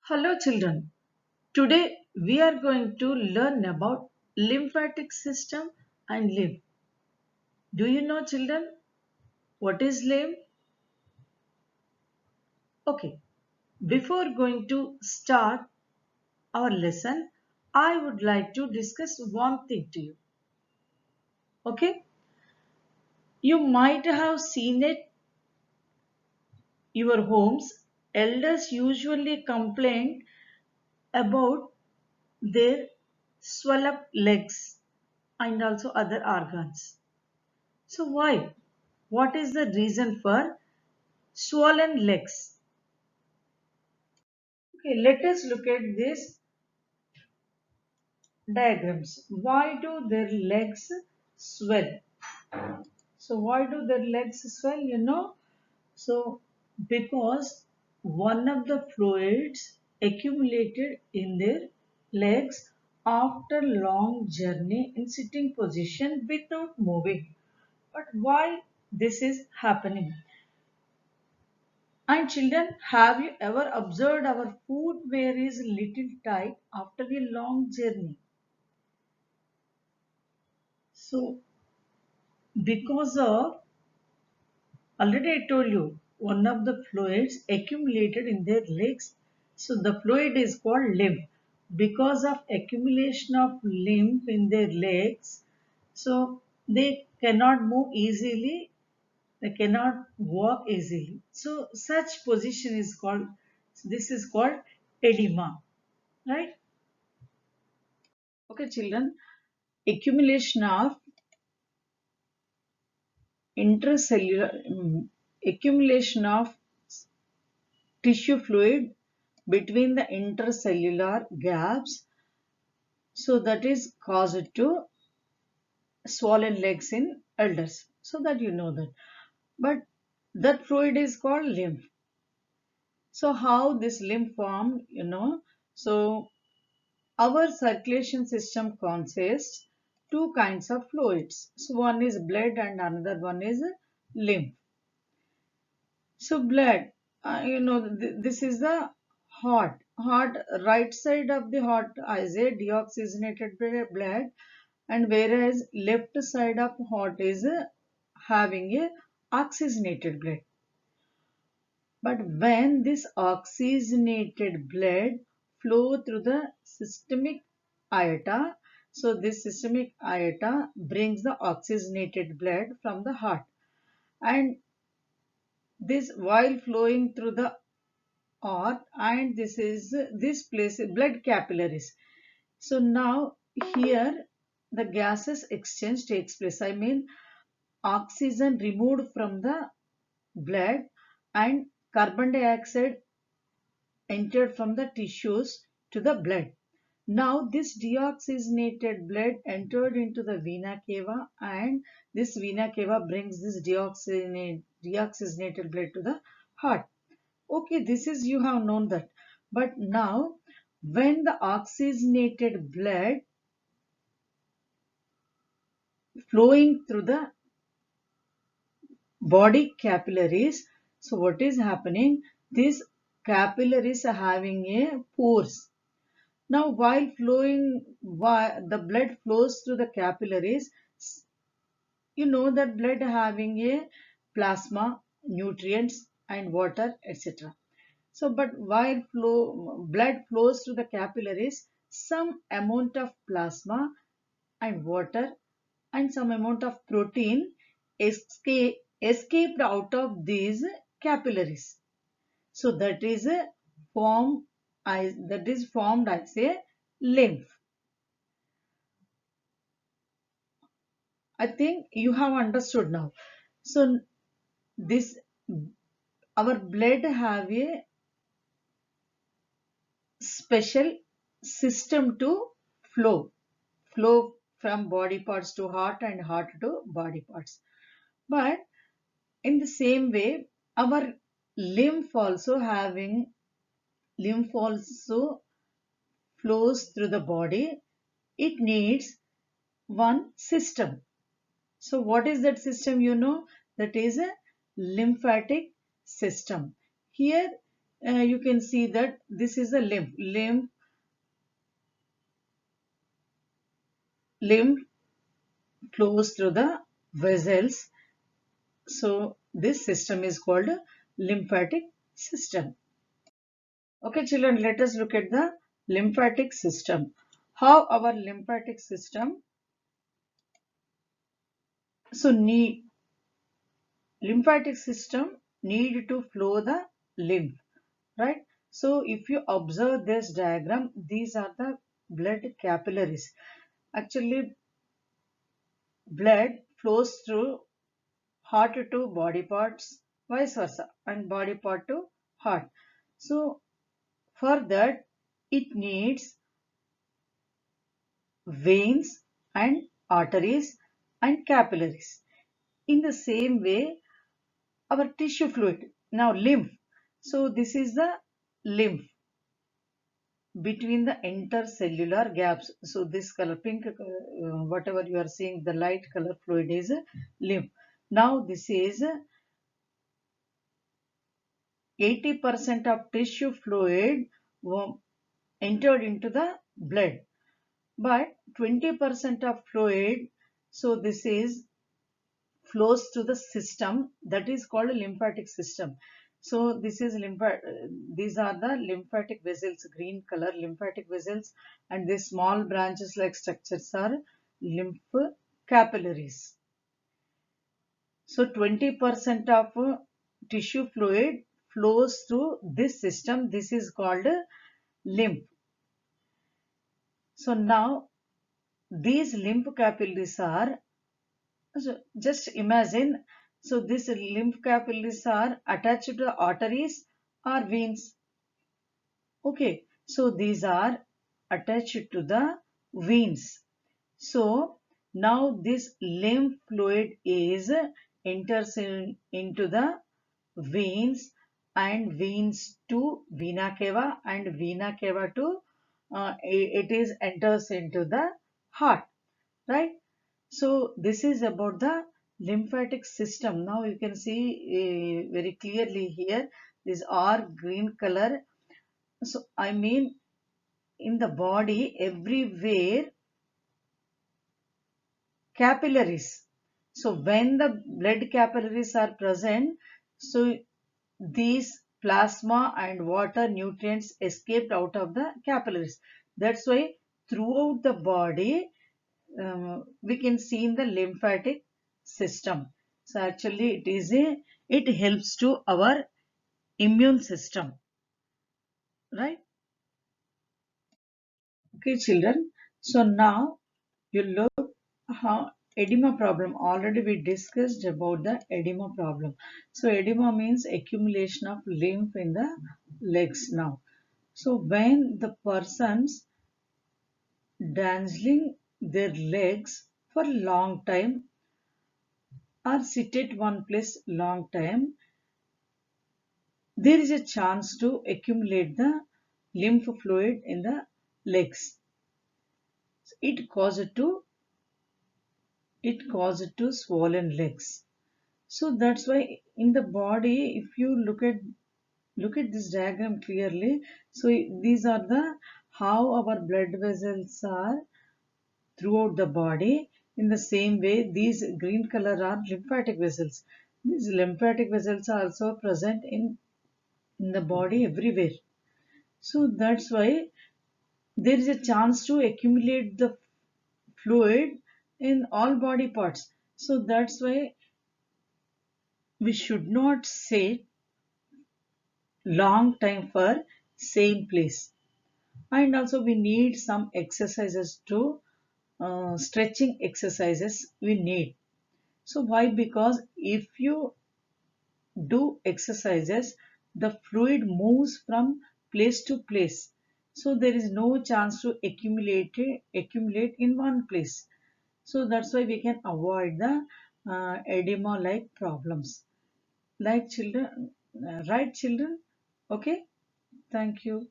Hello children. Today we are going to learn about lymphatic system and lymph. Do you know children what is lymph? Okay. Before going to start our lesson, I would like to discuss one thing to you. Okay? You might have seen it your homes. Elders usually complain about their swell up legs and also other organs. So why? What is the reason for swollen legs? Okay, let us look at these diagrams. Why do their legs swell? So why do their legs swell? So because one of the fluids accumulated in their legs after long journey in sitting position without moving. But why this is happening? And children, have you ever observed our footwear is little tight after a long journey? So, because of, already I told you, one of the fluids accumulated in their legs. So, the fluid is called lymph. Because of accumulation of lymph in their legs, so they cannot move easily, they cannot walk easily. So, such position is called, this is called edema, right? Okay, children, accumulation of intracellular accumulation of tissue fluid between the intercellular gaps, so that is caused to swollen legs in elders, so that you know that. But that fluid is called lymph. So how this lymph form, so our circulation system consists two kinds of fluids. So one is blood and another one is lymph. So blood, this is the heart. Heart, right side of the heart is a deoxygenated blood, and whereas left side of heart is having a oxygenated blood. But when this oxygenated blood flow through the systemic aorta, so this systemic aorta brings the oxygenated blood from the heart, and this while flowing through the heart, and this place blood capillaries. So now here the gases exchange takes place. I mean, oxygen removed from the blood and carbon dioxide entered from the tissues to the blood. Now this deoxygenated blood entered into the vena cava, and this vena cava brings this deoxygenated blood to the heart. Okay, this is, you have known that. But now when the oxygenated blood flowing through the body capillaries, so what is happening? These capillaries are having a pores. Now while flowing, the blood flows through the capillaries, you know that blood having a plasma, nutrients and water, etc. So, but while blood flows through the capillaries, some amount of plasma and water and some amount of protein escaped out of these capillaries. So that is a that is formed as a lymph. I think you have understood now. So this, our blood have a special system to flow from body parts to heart and heart to body parts. But in the same way, our lymph also having lymph also flows through the body. It needs one system. So what is that system? That is a lymphatic system. Here you can see that this is a lymph flows through the vessels. So this system is called a lymphatic system. Okay, children, let us look at the lymphatic system. How our lymphatic system, so lymphatic system need to flow the lymph, right? So if you observe this diagram, these are the blood capillaries. Actually, blood flows through heart to body parts, vice versa, and body part to heart. So for that, it needs veins and arteries and capillaries. In the same way, our tissue fluid, now lymph. So this is the lymph between the intercellular gaps. So this color pink, whatever you are seeing, the light color fluid is lymph. Now this is 80% of tissue fluid entered into the blood, but 20% of fluid, so this is flows to the system, that is called a lymphatic system. So this is these are the lymphatic vessels, green color lymphatic vessels, and these small branches like structures are lymph capillaries. So 20% of tissue fluid flows through this system. This is called lymph. So now these lymph capillaries are, so just imagine, so these lymph capillaries are attached to the arteries or veins. Okay, so these are attached to the veins. So now this lymph fluid is enters into the veins, and veins to vena cava, and vena cava to it is enters into the heart, right? So this is about the lymphatic system. Now you can see very clearly here, these are green color. So I mean, in the body everywhere capillaries. So when the blood capillaries are present, so these plasma and water nutrients escaped out of the capillaries. That's why throughout the body we can see in the lymphatic system. So actually it helps to our immune system, right? Okay, children. So now you look how edema problem. Already we discussed about the edema problem. So edema means accumulation of lymph in the legs now. So when the persons dangling their legs for long time or sit at one place long time, there is a chance to accumulate the lymph fluid in the legs. It causes to swollen legs. So that's why in the body, if you look at this diagram clearly, so these are the how our blood vessels are throughout the body. In the same way, these green color are lymphatic vessels. These lymphatic vessels are also present in the body everywhere. So that's why there is a chance to accumulate the fluid in all body parts. So that's why we should not sit long time for same place. And also we need some exercises to stretching exercises we need. So why? Because if you do exercises, the fluid moves from place to place. So there is no chance to accumulate in one place. So that's why we can avoid the edema like problems. Like children, right children? Okay, thank you.